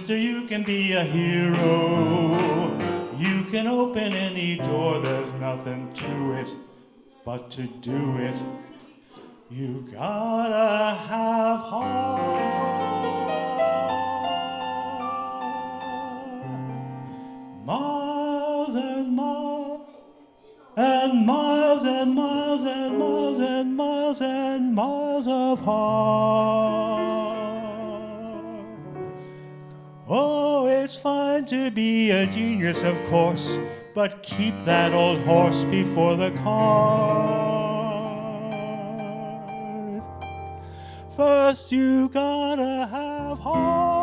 Mister, you can be a hero. You can open any door, there's nothing to it but to do it. You gotta have heart. Miles and miles and miles and miles and miles and miles and miles of heart. Oh, it's fine to be a genius, of course, but keep that old horse before the cart. First you gotta have heart.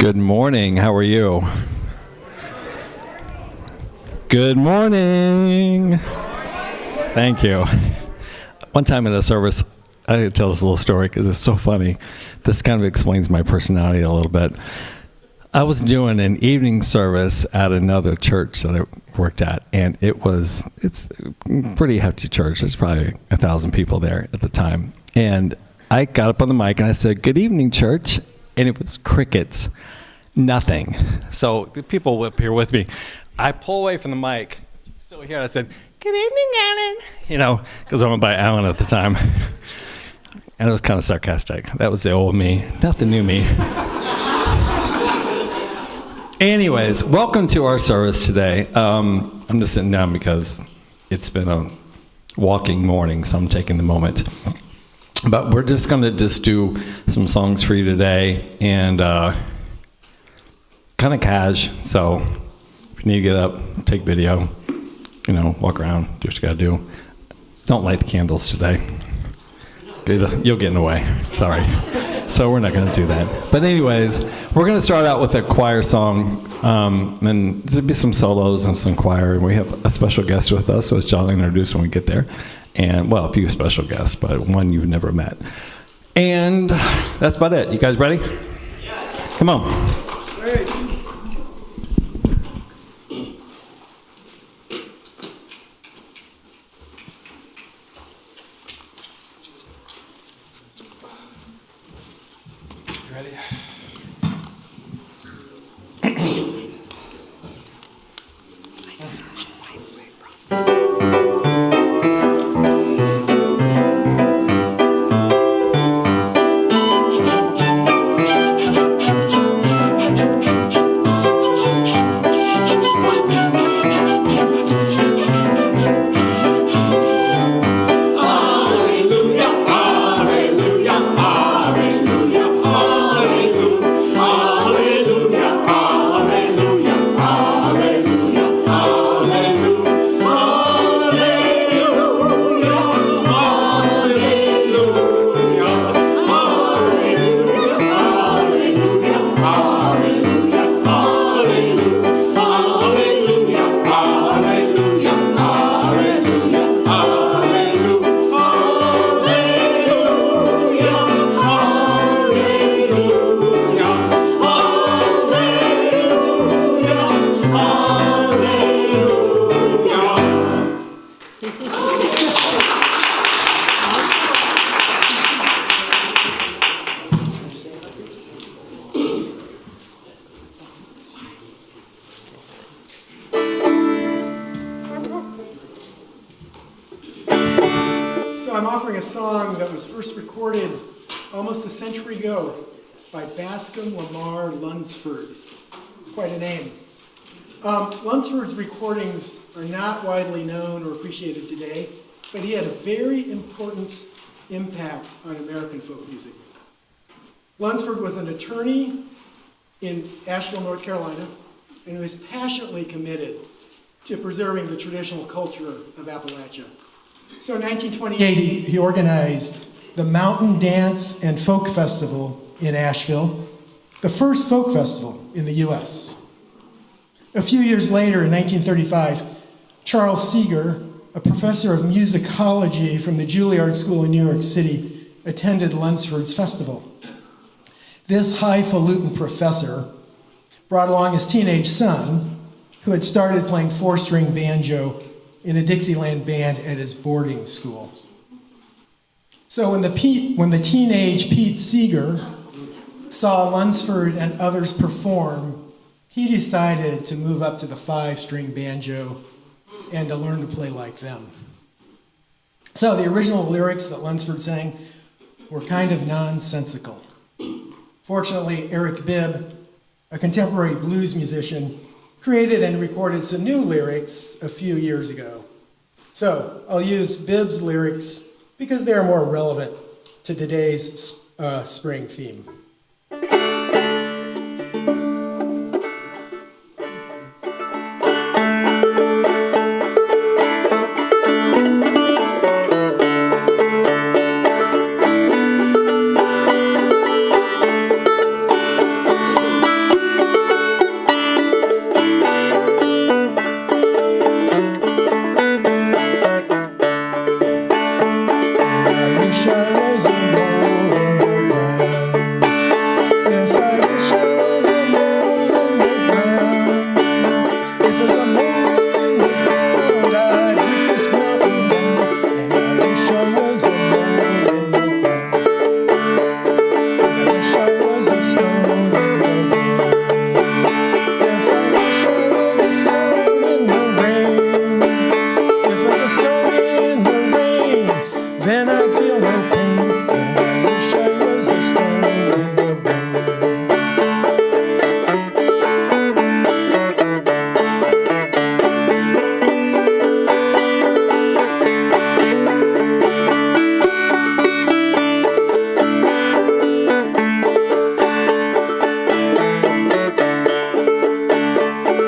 Good morning. How are you? Good morning. Thank you. One time in the service, I had to tell this little story because it's so funny. This kind of explains my personality a little bit. I was doing an evening service at another church that I worked at, and it's a pretty hefty church. There's probably 1,000 people there at the time. And I got up on the mic and I said, "Good evening, church." And it was crickets. Nothing. So the people up here with me, I pull away from the mic, still here, I said, "Good evening, Alan," because I went by Alan at the time. And it was kind of sarcastic. That was the old me, not the new me. Anyways, welcome to our service today. I'm just sitting down because it's been a walking morning, so I'm taking the moment. But we're just going to do some songs for you today, and kind of cash. So if you need to get up, take video, walk around, do what you got to do. Don't light the candles today. You'll get in the way. Sorry. So we're not going to do that. But anyways, we're going to start out with a choir song, and there'll be some solos and some choir. And we have a special guest with us, which I'll introduce when we get there. And, well, a few special guests, but one you've never met. And that's about it. You guys ready? Yeah. Come on. Great. Lunsford's recordings are not widely known or appreciated today, but he had a very important impact on American folk music. Lunsford was an attorney in Asheville, North Carolina, and was passionately committed to preserving the traditional culture of Appalachia. So in 1928, he organized the Mountain Dance and Folk Festival in Asheville, the first folk festival in the U.S. A few years later, in 1935, Charles Seeger, a professor of musicology from the Juilliard School in New York City, attended Lunsford's festival. This highfalutin professor brought along his teenage son, who had started playing four-string banjo in a Dixieland band at his boarding school. So when the teenage Pete Seeger saw Lunsford and others perform, he decided to move up to the five-string banjo and to learn to play like them. So the original lyrics that Lunsford sang were kind of nonsensical. Fortunately, Eric Bibb, a contemporary blues musician, created and recorded some new lyrics a few years ago. So I'll use Bibb's lyrics because they're more relevant to today's spring theme. Yes, I wish I was a mole in the ground. If there's a mole in the ground, I'd rip this mountain down. And I wish I was a mole in the ground. And I wish I was a stone in the rain. Yes, I wish I was a stone in the rain. If there's a stone in the rain, then I'd feel no pain. And I wish I was a stone in the rain.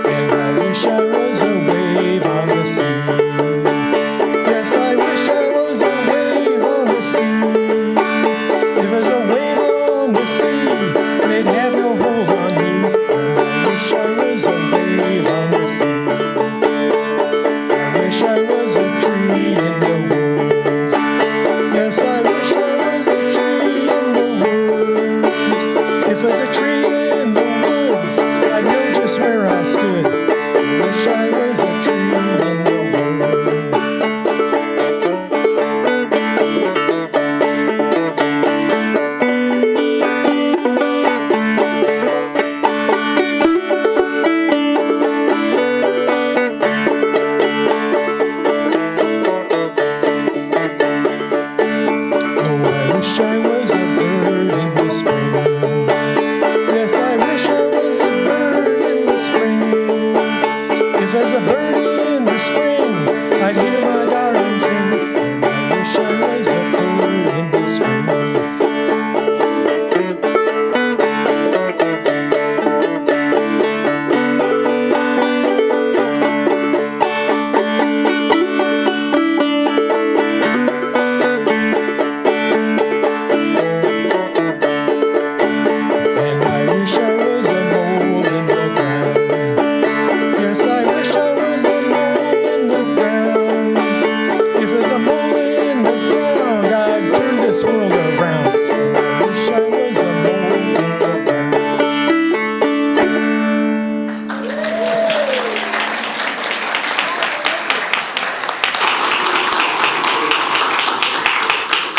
And I wish I was a wave on the sea. Yes, I wish I was a wave on the sea. If there's a wave on the sea, they'd have no hold on me. And I wish I was a wave on the sea. I wish I was a tree in the woods. Yes, I wish I was a tree in the woods. If there's a tree in the woods, I'd know just where I stood. I wish I was a tree in the woods. Oh, I wish I was a bird in the spring. Yes, I wish I was a bird in the spring. If there's a bird in the spring, I'd hear my darling sing. And I wish I was a bird in the spring. And I wish I was a mole in the ground. Yes, I wish I was a mole in the ground. If there's a mole in the ground, I'd turn this world around. And I wish I was a mole in the ground.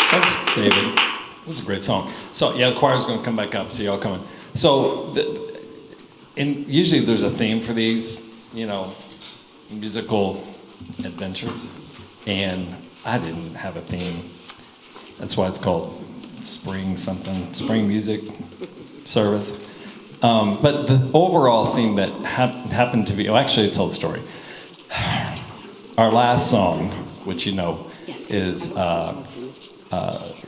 Thanks, David. This is a great song. So yeah, the choir's going to come back up. See y'all coming. So, usually there's a theme for these, musical adventures, and I didn't have a theme. That's why it's called spring music service. But the overall theme that happened to be, actually, to tell the story. Our last song, which you know, is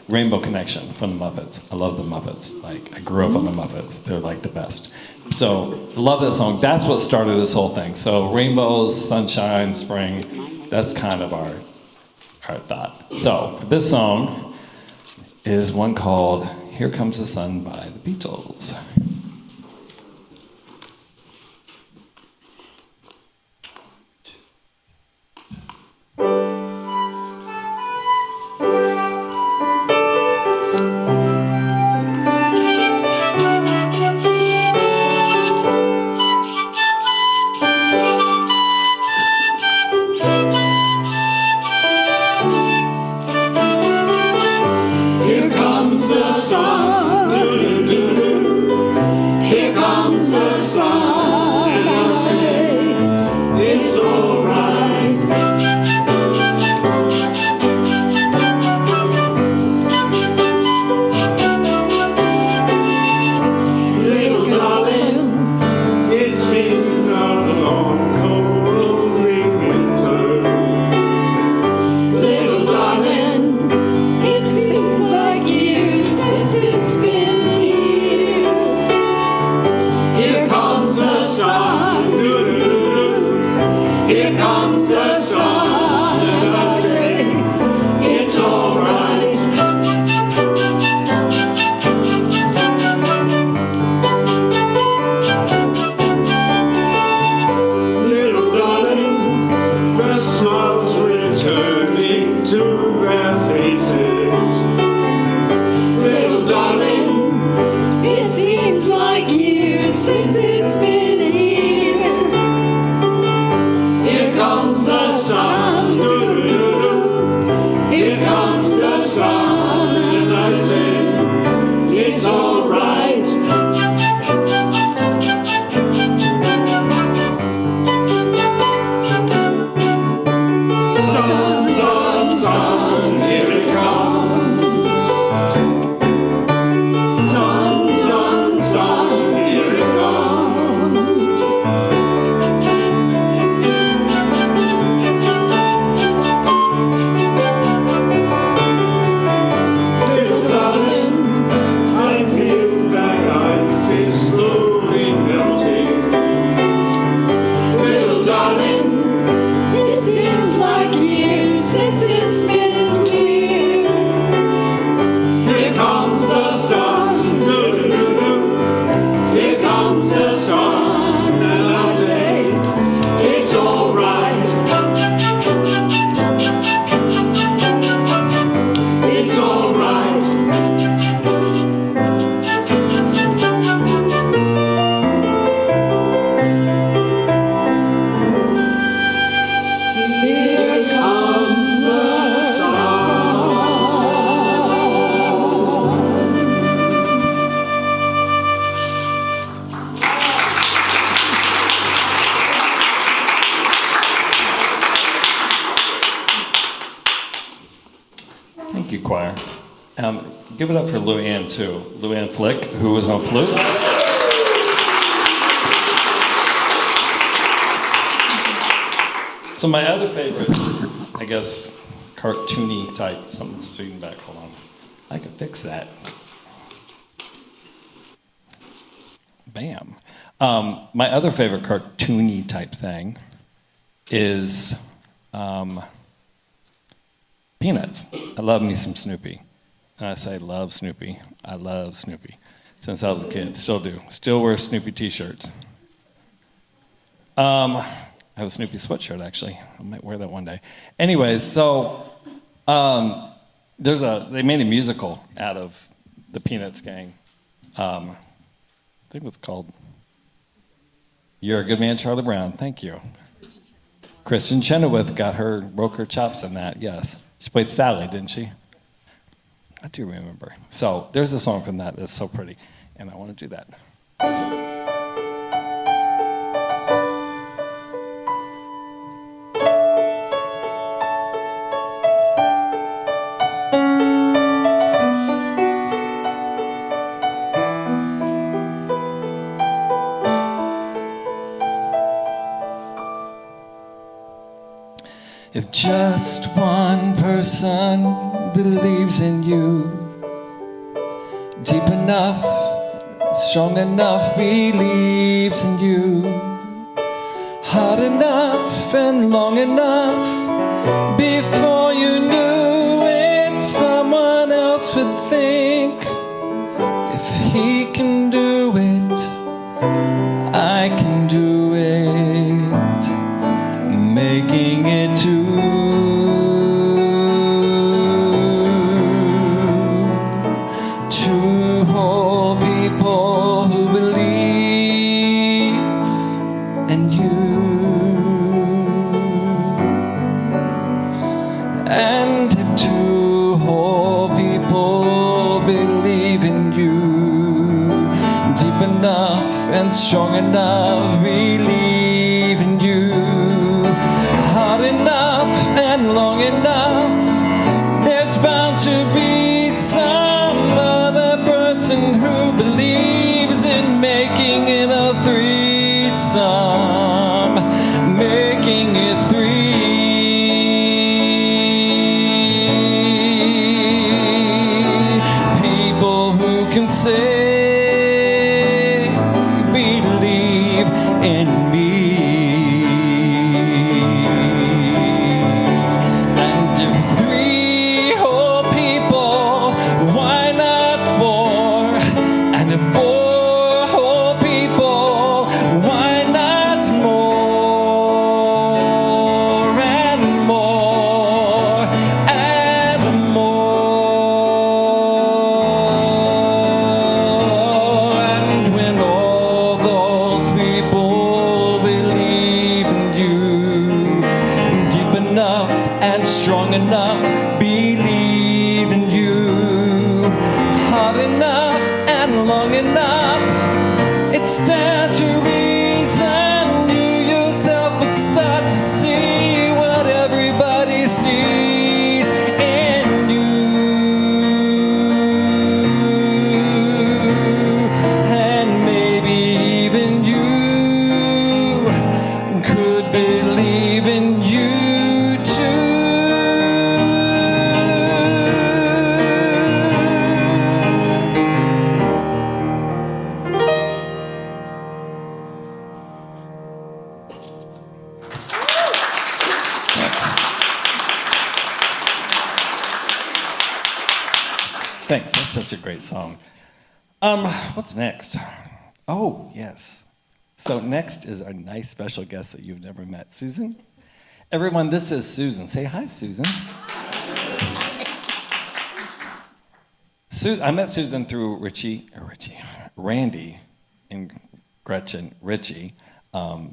Rainbow Connection from the Muppets. I love the Muppets. Like, I grew up on the Muppets. They're like the best. So, love that song. That's what started this whole thing. So, rainbows, sunshine, spring, that's kind of our thought. So, this song is one called Here Comes the Sun by the Beatles. Here comes the sun. Here comes the sun. And I say, it's alright. Little darling, it's been a long, cold, lonely winter. Little darling, it seems like years since it's been here. Here comes the sun. Here comes the sun. And I say, it's alright. Little darling, the smiles returning to their faces. Little darling, it seems Give it up for Luann, too. Luann Flick, who was on flute. So my other favorite, I guess, cartoony type, something's feeding back, hold on. I can fix that. Bam. My other favorite cartoony type thing is Peanuts. I love me some Snoopy. And I say love Snoopy. I love Snoopy. Since I was a kid, still do. Still wear Snoopy t-shirts. I have a Snoopy sweatshirt, actually. I might wear that one day. Anyways, so they made a musical out of the Peanuts gang. I think it was called You're a Good Man, Charlie Brown. Thank you. Kristen Chenoweth broke her chops in that, yes. She played Sally, didn't she? I do remember. So there's a song from that that's so pretty, and I want to do that. If just one person believes in you, deep enough, strong enough, believes in you, hard enough and long enough, before you knew it, someone else would think, if he can do it, I can do it, making it to whole people who believe in you. And if two whole people believe in you, deep enough and strong enough, believe in you, hard enough and long enough, there's bound to be some other person who believes in making it a threesome, making it three. People who can say, believe in me. Thanks, that's such a great song. What's next? Oh, yes. So next is our nice special guest that you've never met, Susan. Everyone, this is Susan. Say hi, Susan. I met Susan through Randy and Gretchen, Richie.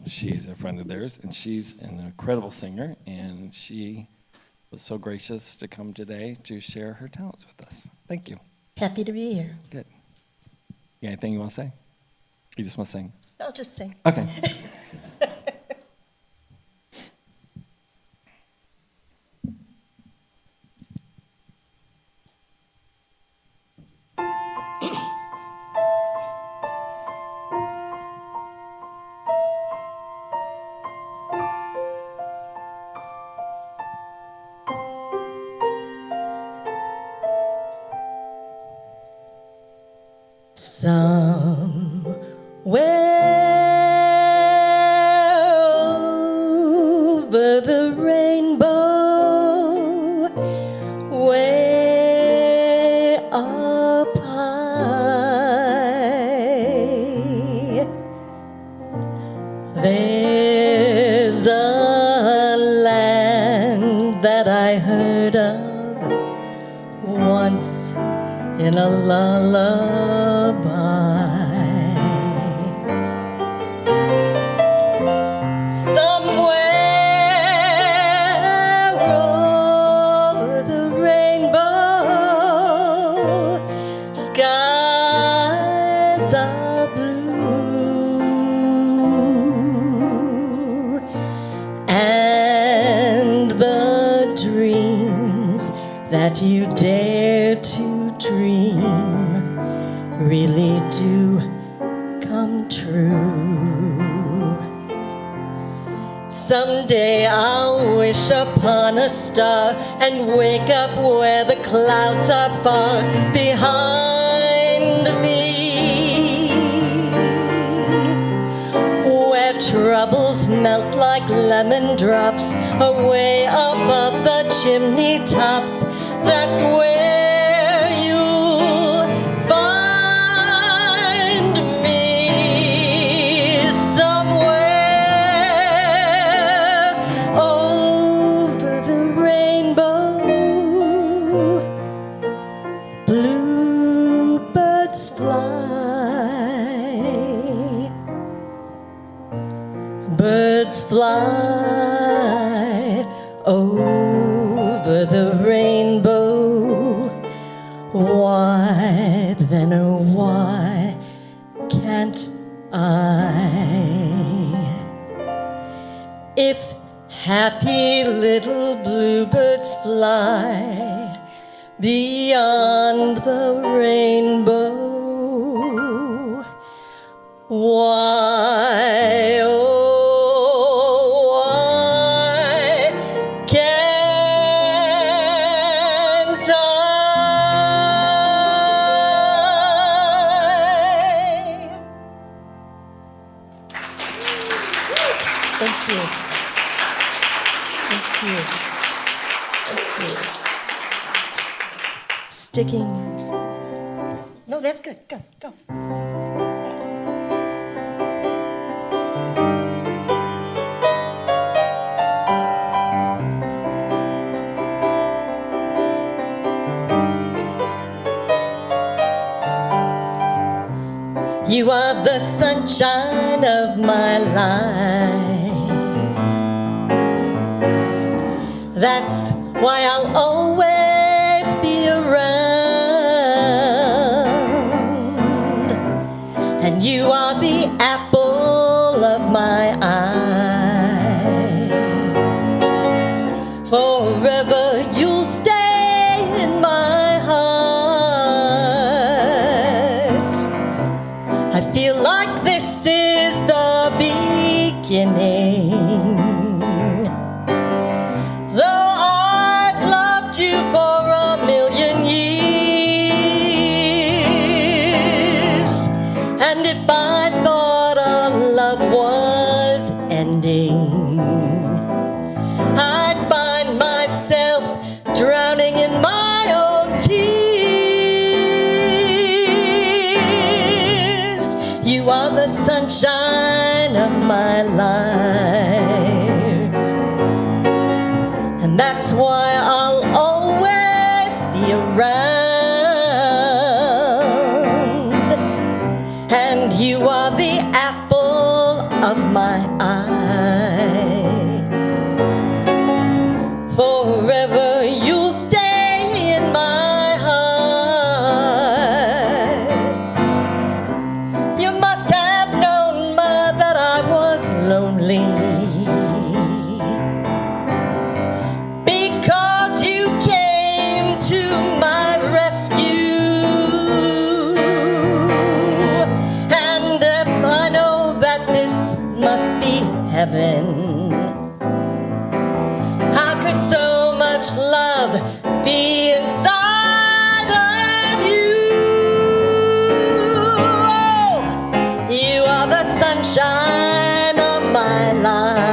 She's a friend of theirs, and she's an incredible singer, and she was so gracious to come today to share her talents with us. Thank you. Happy to be here. Good. You got anything you want to say? You just want to sing? I'll just sing. Okay. over the rainbow, way up high, there's a land that I heard of once in a lullaby. That you dare to dream really do come true. Someday I'll wish upon a star and wake up where the clouds are far behind me, where troubles melt like lemon drops away above the chimney tops. That's where you'll find me, somewhere over the rainbow. Bluebirds fly, birds fly over the rainbow. Why then, oh why can't I? If happy little bluebirds fly beyond the rainbow, why, oh, sticking. No, that's good. Go, go. You are the sunshine of my life. That's why I'll always be around. And you are the apple of my eye. Forever you'll stay in my heart. I feel like this is the beginning. I'd find myself drowning in my own tears. You are the sunshine of my life, and that's why I'll always be around. And you are the apple of my eye. Forever you'll stay in my heart. You must have known that I was lonely, because you came to my rescue. And if I know that this must be heaven, how could so much love be inside of you? sunshine of my life.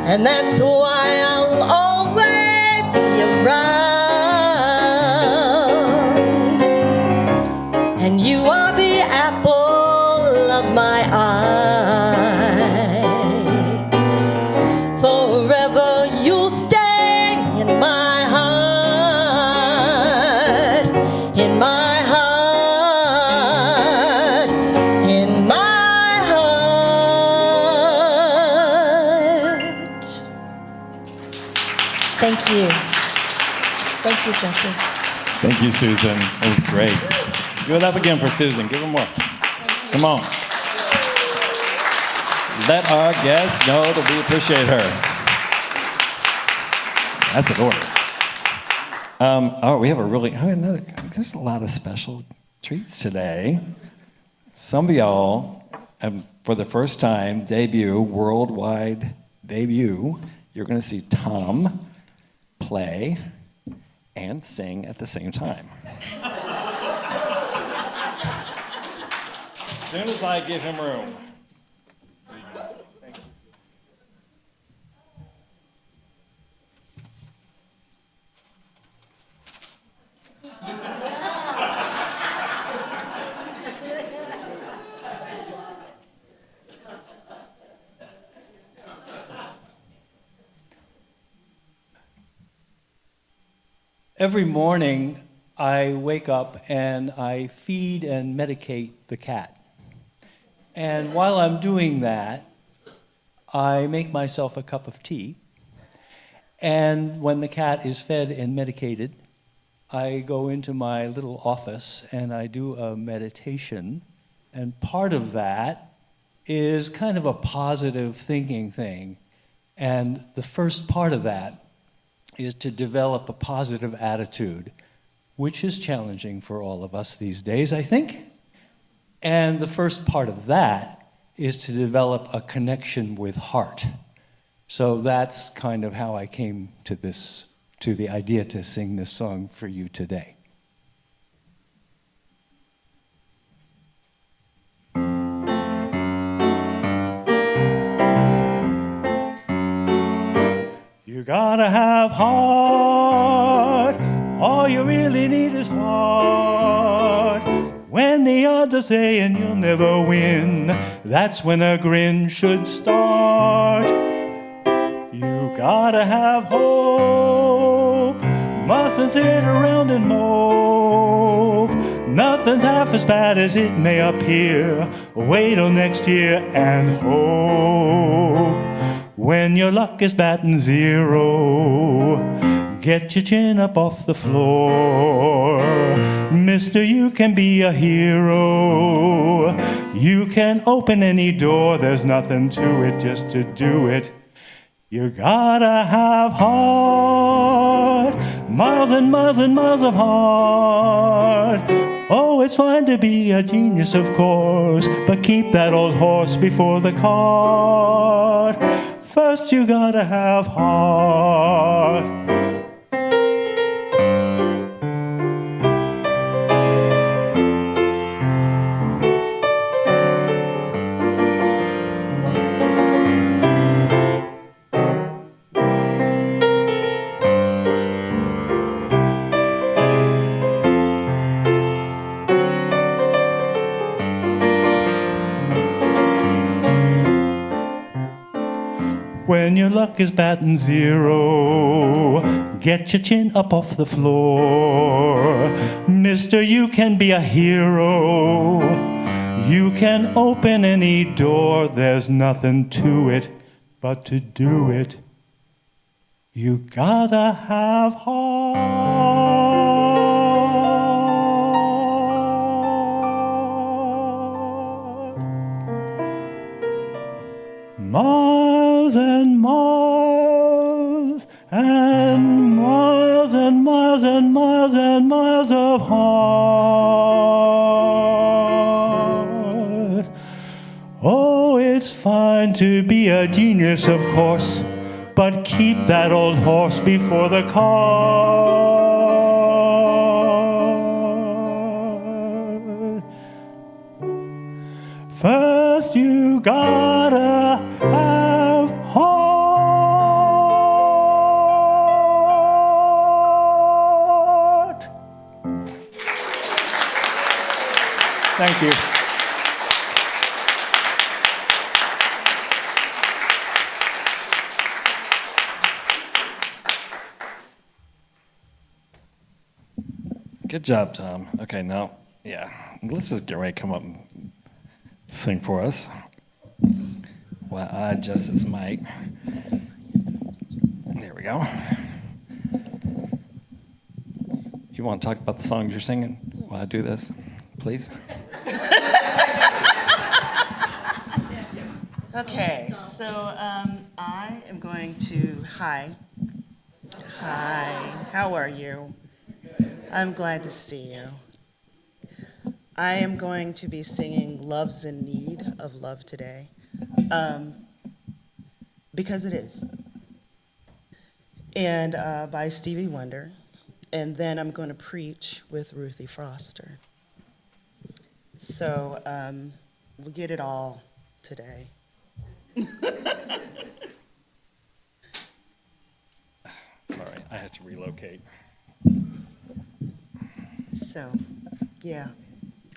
And that's why I'll always be around. And you are the apple of my eye. Forever you'll stay in my heart, in my heart, in my heart. Thank you. Thank you, Jeffrey. Thank you, Susan. It was great. Give it up again for Susan. Give her more. Come on. Let our guests know that we appreciate her. That's an order. We have there's a lot of special treats today. Some of y'all, for the first time, worldwide debut, you're going to see Tom play and sing at the same time. As soon as I give him room. Every morning, I wake up and I feed and medicate the cat. And while I'm doing that, I make myself a cup of tea. And when the cat is fed and medicated, I go into my little office and I do a meditation. And part of that is kind of a positive thinking thing. And the first part of that is to develop a positive attitude, which is challenging for all of us these days, I think. And the first part of that is to develop a connection with heart. So that's kind of how I came to the idea to sing this song for you today. You gotta have heart. All you really need is heart. When the odds are saying you'll never win, that's when a grin should start. You gotta have hope. Mustn't sit around and mope. Nothing's half as bad as it may appear. Wait till next year and hope. When your luck is batting zero, get your chin up off the floor. Mister, you can be a hero. You can open any door. There's nothing to it just to do it. You gotta have heart. Miles and miles and miles of heart. Oh, it's fine to be a genius, of course, but keep that old horse before the cart. First you gotta have heart. When your luck is batting zero, get your chin up off the floor. Mister, you can be a hero. You can open any door. There's nothing to it but to do it. You gotta have heart. Miles and miles and miles and miles and miles and miles of heart. Oh, it's fine to be a genius, of course, but keep that old horse before the cart. First you gotta have heart. Thank you. Good job, Tom. Okay, now, yeah, let's just get ready to come up and sing for us. Well, I adjust this mic. There we go. You want to talk about the songs you're singing while I do this, please? Okay, so I am going to, hi, how are you? I'm glad to see you. I am going to be singing Love's in Need of Love today, because it is, and by Stevie Wonder, and then I'm going to preach with Ruthie Foster. So we'll get it all today. Sorry, I had to relocate. So, yeah.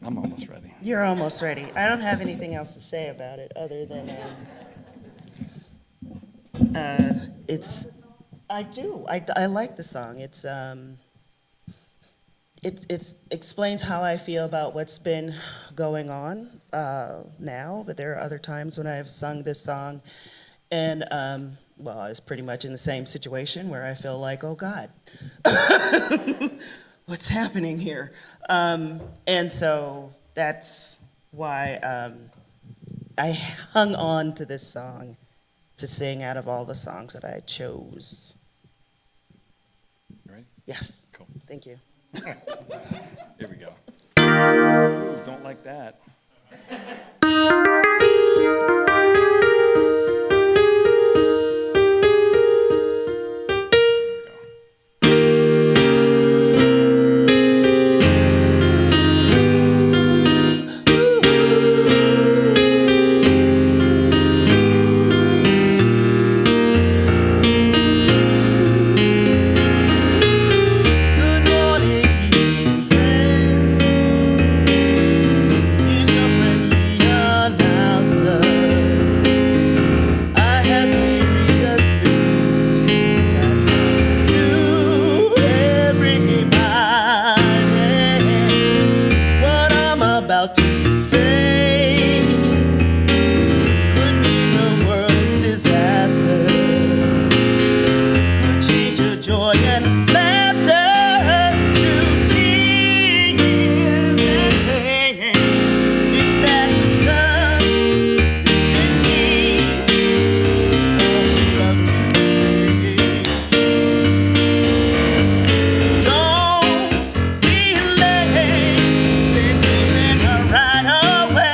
I'm almost ready. You're almost ready. I don't have anything else to say about it other than I like the song. It explains how I feel about what's been going on now, but there are other times when I have sung this song and well, I was pretty much in the same situation where I feel like, oh God, what's happening here? And so that's why I hung on to this song to sing out of all the songs that I chose. You ready? Yes. Cool. Thank you. Here we go. Ooh, don't like that. Right away.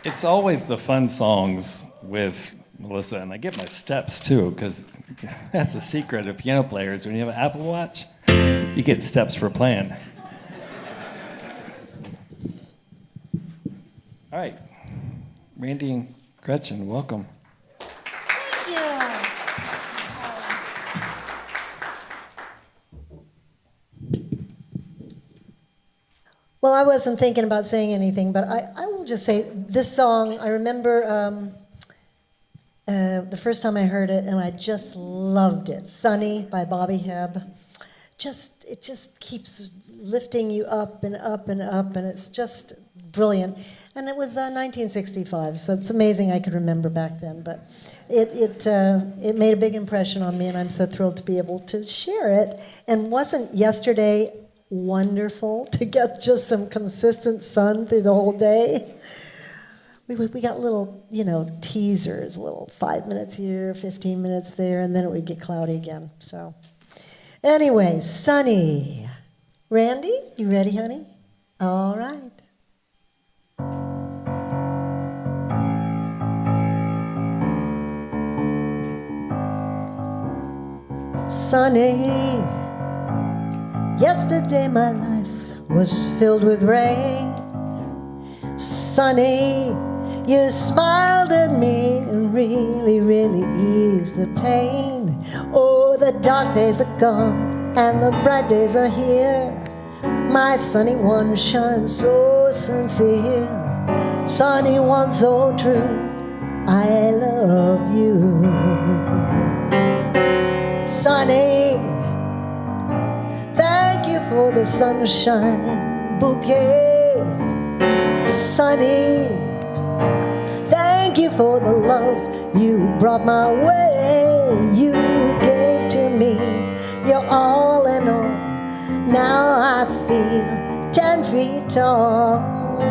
It's always the fun songs with Melissa, and I get my steps too, because that's a secret of piano players. When you have an Apple Watch, you get steps for playing. All right, Randy and Gretchen, welcome. Thank you. Well, I wasn't thinking about saying anything, but I will just say this song, I remember the first time I heard it, and I just loved it. Sunny by Bobby Hebb. It just keeps lifting you up and up and up, and it's just brilliant. And it was 1965, so it's amazing I could remember back then, but it made a big impression on me, and I'm so thrilled to be able to share it. And wasn't yesterday wonderful to get just some consistent sun through the whole day? We got little, teasers, little 5 minutes here, 15 minutes there, and then it would get cloudy again. So anyway, sunny. Randy, you ready, honey? All right. Sunny. Yesterday my life was filled with rain. Sunny, you smiled at me and really, really eased the pain. Oh, the dark days are gone and the bright days are here. My sunny one shines so sincere. Sunny one so true, I love you. Sunny, thank you for the sunshine bouquet. Sunny, thank you for the love you brought my way. You gave to me your all in all. Now I feel 10 feet tall.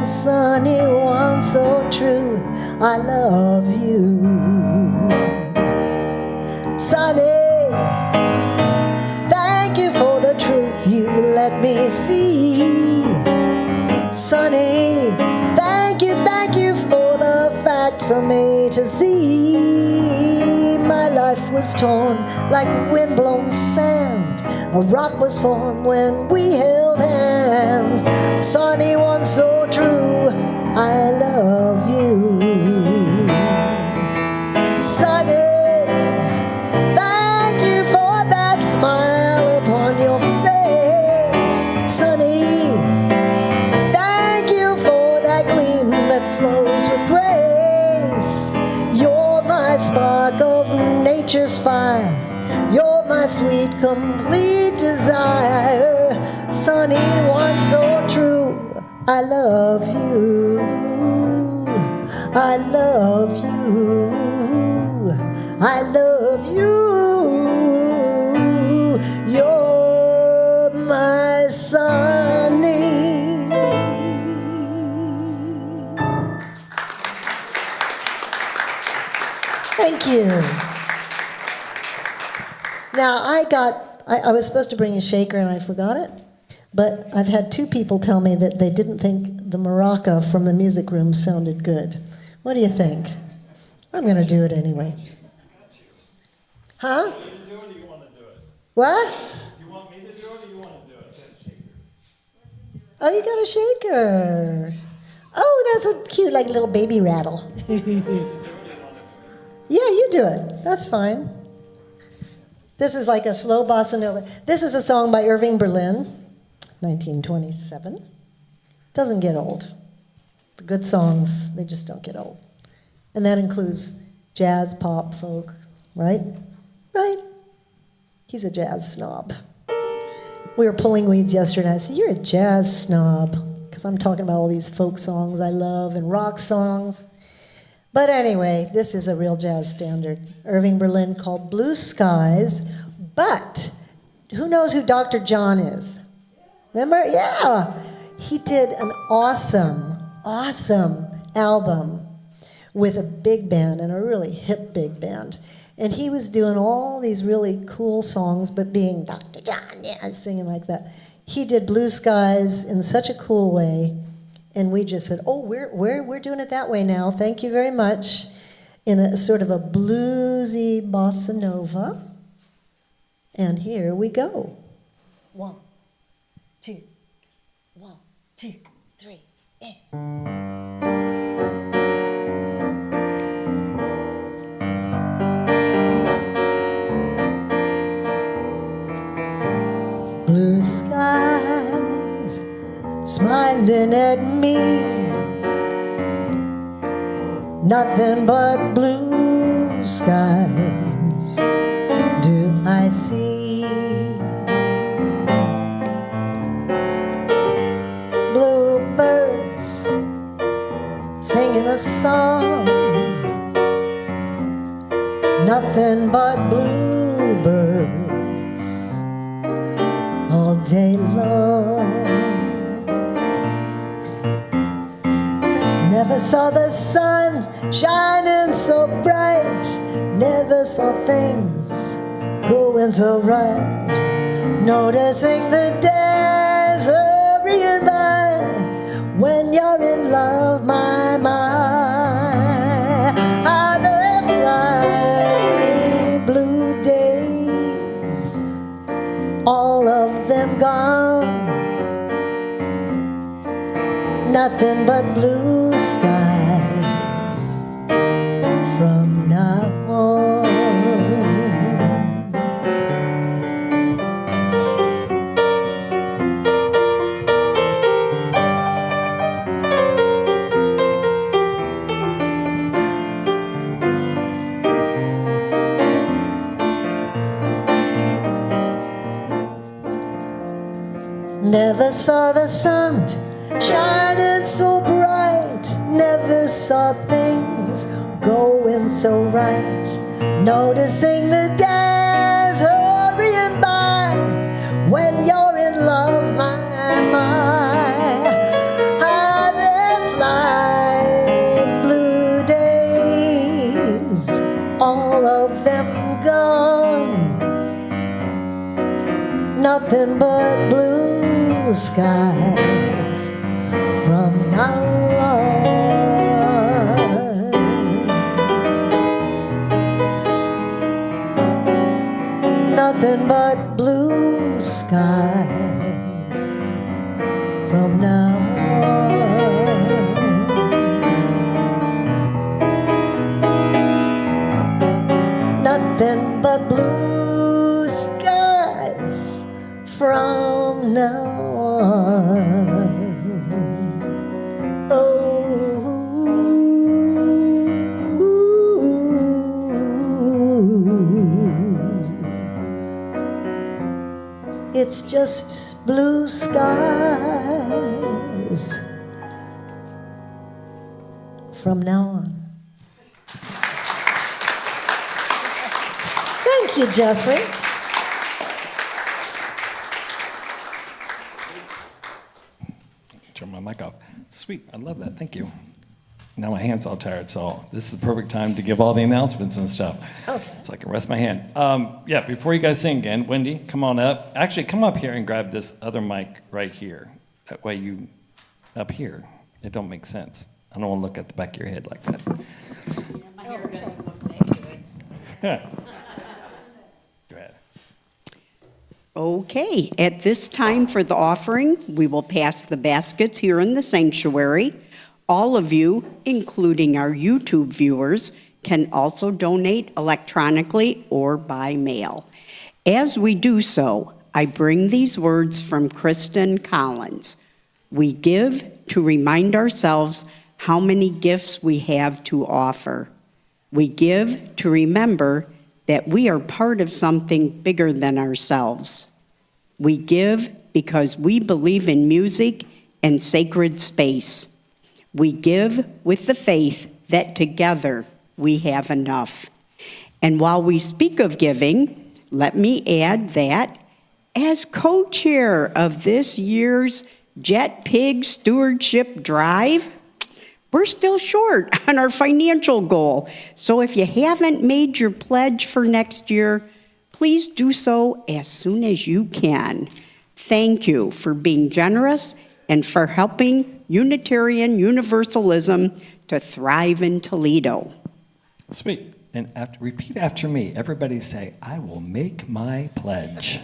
Sunny one so true, I love you. Sunny, thank you for the truth you let me see. Sunny, thank you for the facts from A to Z. My life was torn like windblown sand. A rock was formed when we held hands. Sunny one so true, I love you. Sunny, thank you for that smile upon your face. Sunny, thank you for that gleam that flows with grace. You're my spark of nature's fire. You're my sweet, complete desire. Sunny one so true, I love you. I love you. I love you. You're my Sunny. Thank you. Now, I was supposed to bring a shaker and I forgot it, but I've had 2 people tell me that they didn't think the maraca from the music room sounded good. What do you think? I'm going to do it anyway. Huh? You do it or you want to do it? What? You want me to do it or you want to do it? Oh, you got a shaker. Oh, that's a cute, like, little baby rattle. Yeah, you do it. That's fine. This is like a slow bossa nova. This is a song by Irving Berlin, 1927. Doesn't get old. The good songs, they just don't get old. And that includes jazz, pop, folk, right? Right? He's a jazz snob. We were pulling weeds yesterday. I said, you're a jazz snob, because I'm talking about all these folk songs I love and rock songs. But anyway, this is a real jazz standard. Irving Berlin called Blue Skies. But who knows who Dr. John is? Remember? Yeah. He did an awesome album with a big band, and a really hip big band. And he was doing all these really cool songs, but being Dr. John, yeah, singing like that. He did Blue Skies in such a cool way. And we just said, oh, we're doing it that way now. Thank you very much. In a sort of a bluesy bossa nova. And here we go. 1, 2, 1, 2, 3, Blue skies smiling at me, nothing but blue skies do I see. Bluebirds singing a song, nothing but bluebirds all day long. Never saw the sun shining so bright, never saw things going so right, noticing the days hurrying by. When you're in love, my, how they fly. Blue days, all of them gone, nothing but blue skies from now on. Never saw the sun shining so bright, never saw things going so right, noticing the days hurrying by. When you're in love, my, how they fly. Blue days, all of them gone, nothing but blue skies from now on. Nothing but blue skies from now on. Nothing but blue skies from now on. It's just blue skies from now on. Thank you, Jeffrey. Turn my mic off. Sweet, I love that, thank you. Now my hand's all tired, so this is the perfect time to give all the announcements and stuff. Okay. So I can rest my hand. Yeah, before you guys sing again, Wendy, come on up. Actually, come up here and grab this other mic right here. That way you, up here, it don't make sense. I don't want to look at the back of your head like that. My hair doesn't look that good. Go ahead. Okay, at this time for the offering, we will pass the baskets here in the sanctuary. All of you, including our YouTube viewers, can also donate electronically or by mail. As we do so, I bring these words from Kristen Collins. We give to remind ourselves how many gifts we have to offer. We give to remember that we are part of something bigger than ourselves. We give because we believe in music and sacred space. We give with the faith that together we have enough. And while we speak of giving, let me add that as co-chair of this year's Jet Pig Stewardship Drive, we're still short on our financial goal. So if you haven't made your pledge for next year, please do so as soon as you can. Thank you for being generous and for helping Unitarian Universalism to Thrive in Toledo. Sweet. And repeat after me. Everybody say, I will make my pledge.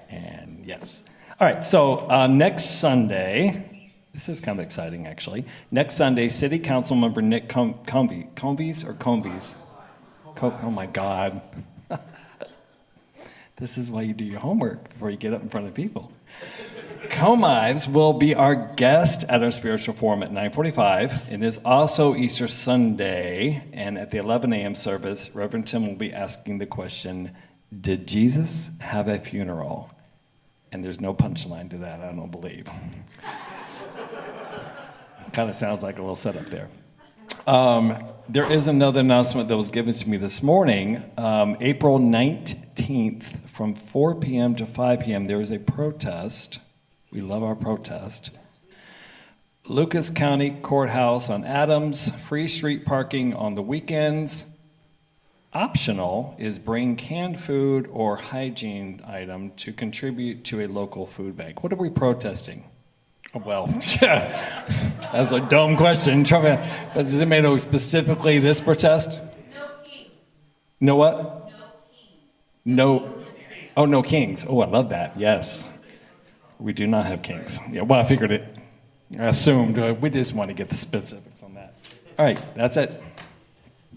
And yes. All right, so next Sunday, this is kind of exciting actually. Next Sunday, City Council member Nick Combies? Oh my God. This is why you do your homework before you get up in front of people. Comives will be our guest at our spiritual forum at 9:45. It is also Easter Sunday, and at the 11 a.m. service, Reverend Tim will be asking the question, did Jesus have a funeral? And there's no punchline to that, I don't believe. Kind of sounds like a little setup there. There is another announcement that was given to me this morning. April 19th from 4 p.m. to 5 p.m. there is a protest. We love our protest. Lucas County Courthouse on Adams, free street parking on the weekends. Optional is bring canned food or hygiene item to contribute to a local food bank. What are we protesting? Oh, well, that's a dumb question. But does anybody know specifically this protest? No kings. No what? No kings. No. Oh, no kings. Oh, I love that. Yes. We do not have kings. Yeah, well, I figured it. I assumed. We just want to get the specifics on that. All right, that's it.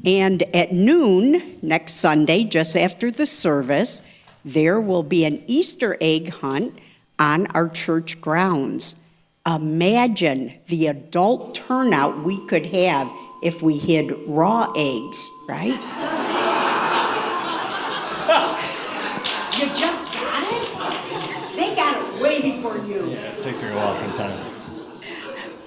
And at noon next Sunday, just after the service, there will be an Easter egg hunt on our church grounds. Imagine the adult turnout we could have if we hid raw eggs, right? You just got it? They got it way before you. Yeah, it takes me a while sometimes.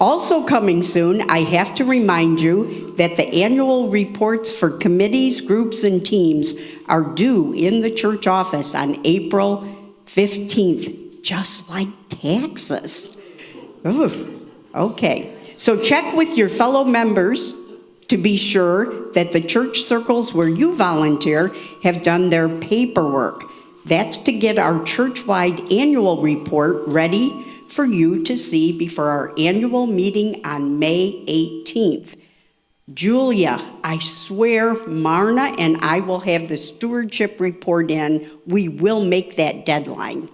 Also coming soon, I have to remind you that the annual reports for committees, groups, and teams are due in the church office on April 15th, just like taxes. Oof. Okay, so check with your fellow members to be sure that the church circles where you volunteer have done their paperwork. That's to get our church-wide annual report ready for you to see before our annual meeting on May 18th. Julia, I swear Marna and I will have the stewardship report in. We will make that deadline.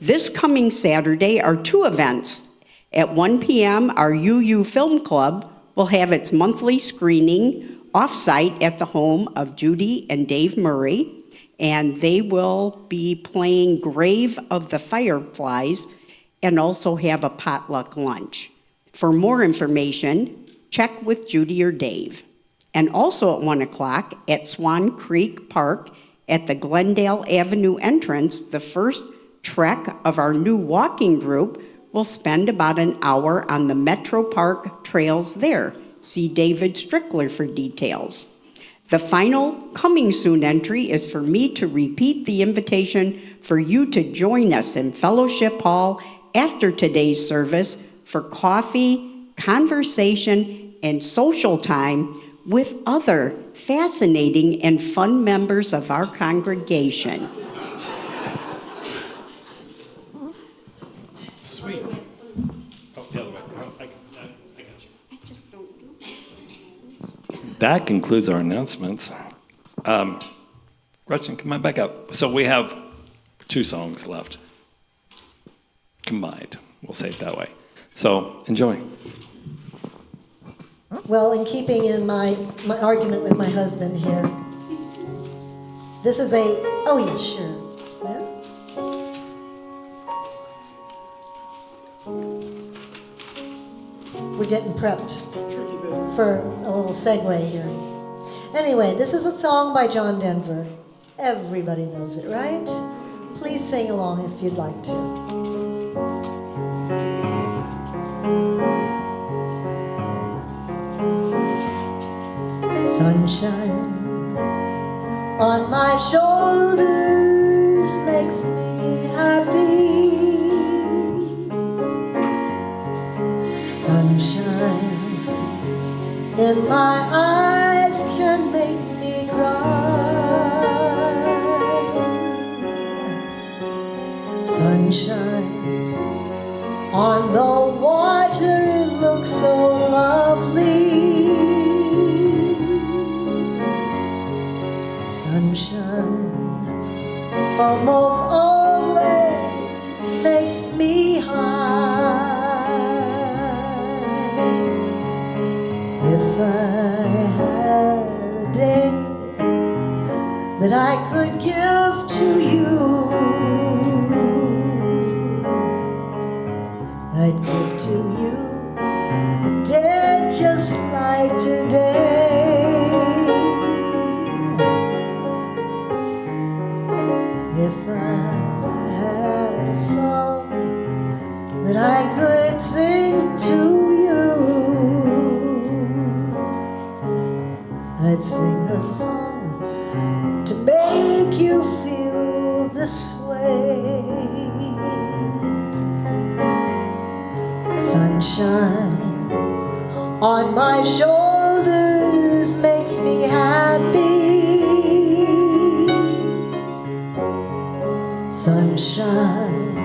This coming Saturday are two events. At 1 p.m., our UU Film Club will have its monthly screening off-site at the home of Judy and Dave Murray, and they will be playing Grave of the Fireflies and also have a potluck lunch. For more information, check with Judy or Dave. And also at 1 o'clock at Swan Creek Park at the Glendale Avenue entrance, the first trek of our new walking group will spend about an hour on the Metro Park trails there. See David Strickler for details. The final coming soon entry is for me to repeat the invitation for you to join us in Fellowship Hall after today's service for coffee, conversation, and social time with other fascinating and fun members of our congregation. Sweet. Oh, the other way. Oh, I got you. That concludes our announcements. Gretchen, come on back up. So we have 2 songs left. Combined. We'll say it that way. So enjoy. Well, in keeping in my argument with my husband here, this is oh yeah, sure. Yeah? We're getting prepped for a little segue here. Anyway, this is a song by John Denver. Everybody knows it, right? Please sing along if you'd like to. Sunshine on my shoulders makes me happy. Sunshine in my eyes can make me cry. Sunshine on the water looks so lovely. Sunshine almost always makes me high. If I had a day that I could give to you, I'd give to you a day just like today. If I had a song that I could sing to you, I'd sing a song to make you feel this way. Sunshine on my shoulders makes me happy. Sunshine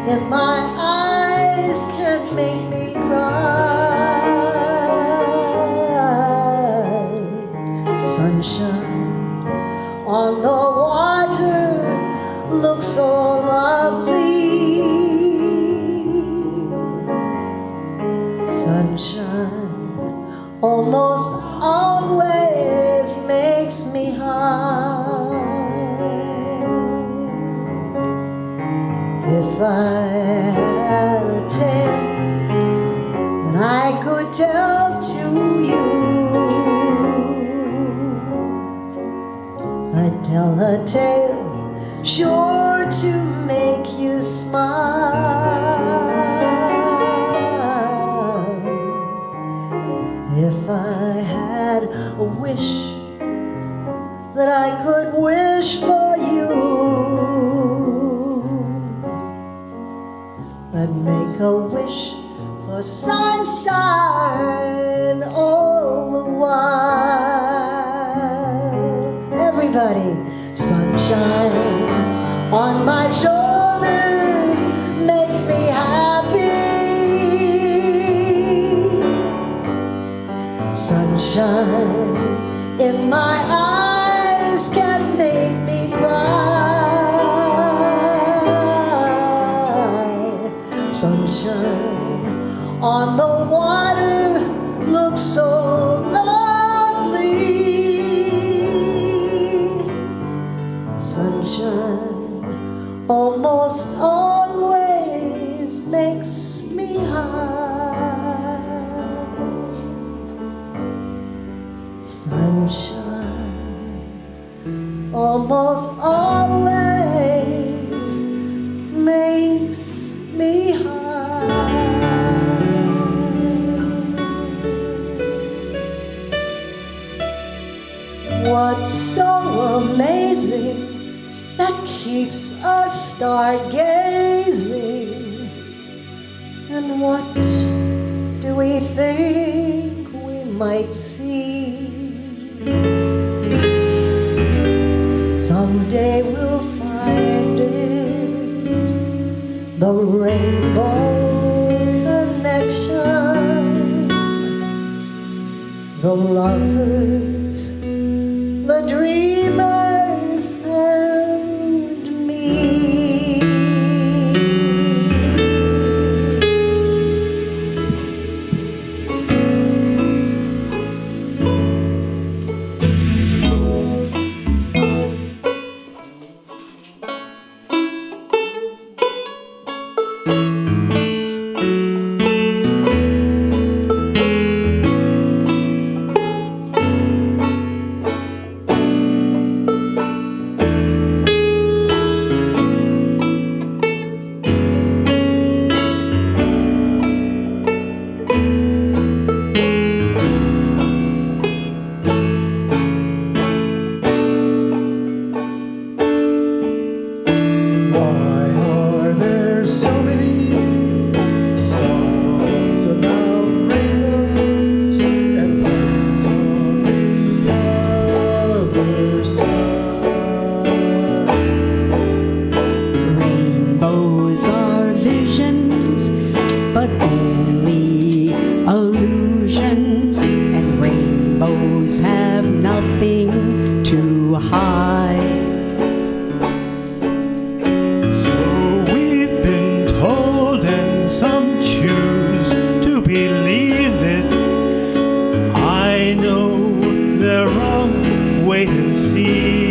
in my eyes can make me cry. Sunshine on the water looks so lovely. Sunshine almost always makes me high. If I had a tale that I could tell to you, I'd tell a tale sure to make you smile. If I had a wish that I could wish for you, I'd make a wish for sunshine all the while. Everybody, sunshine on my shoulders makes me happy. Sunshine in my eyes can make me cry. Sunshine on the water looks so lovely. Sunshine almost always makes me high. Sunshine almost always makes me high. What's so amazing that keeps us stargazing? And what do we think we might see? Someday we'll find it, the rainbow connection, the lovers, the dreamers, and me. but only illusions, and rainbows have nothing to hide. So we've been told, and some choose to believe it. I know they're wrong, wait and see.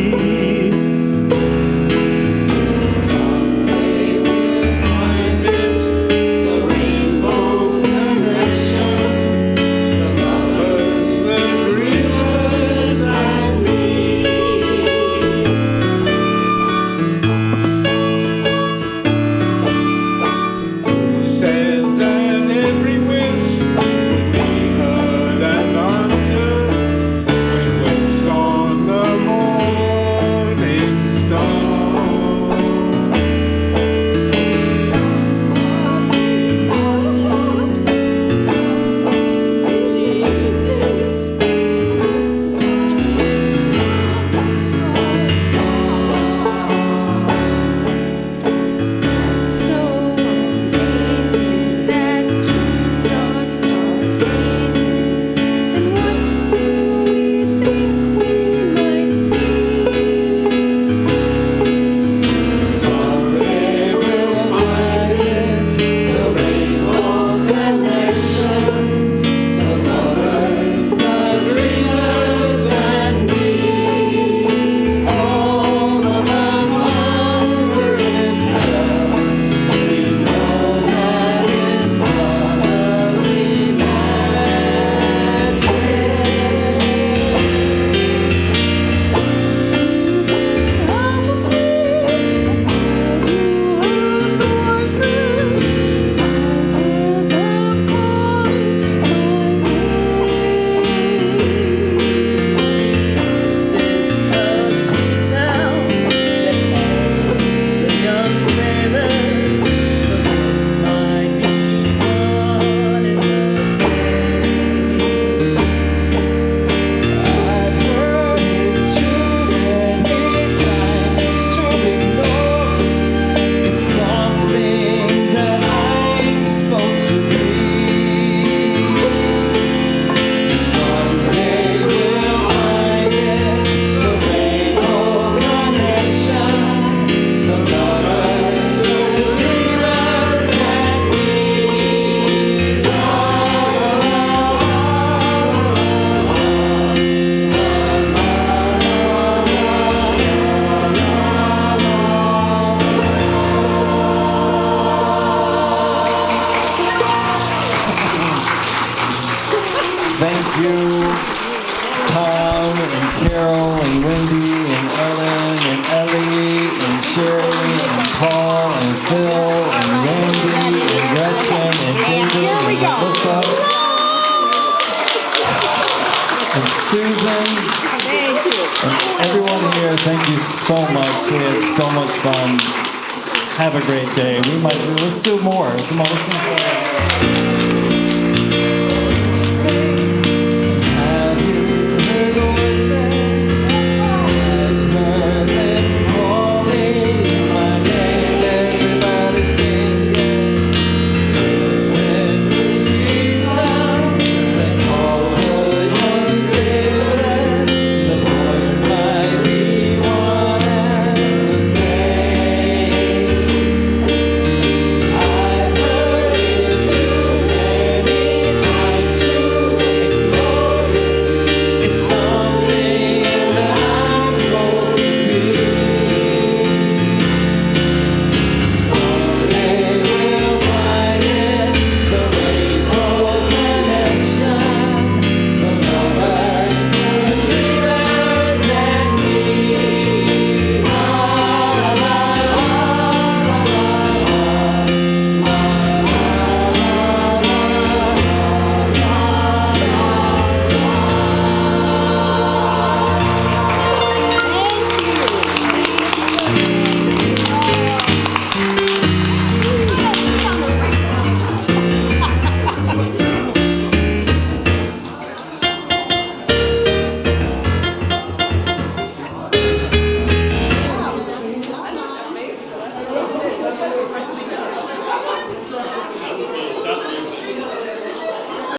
Thank you, Tom and Carol and Wendy and Arlen and Ellie and Sherry and Paul and Phil and Randy and Gretchen and David and Melissa and Susan and everyone here. Thank you so much. We had so much fun. Have a great day. Let's do more. Come on, listen.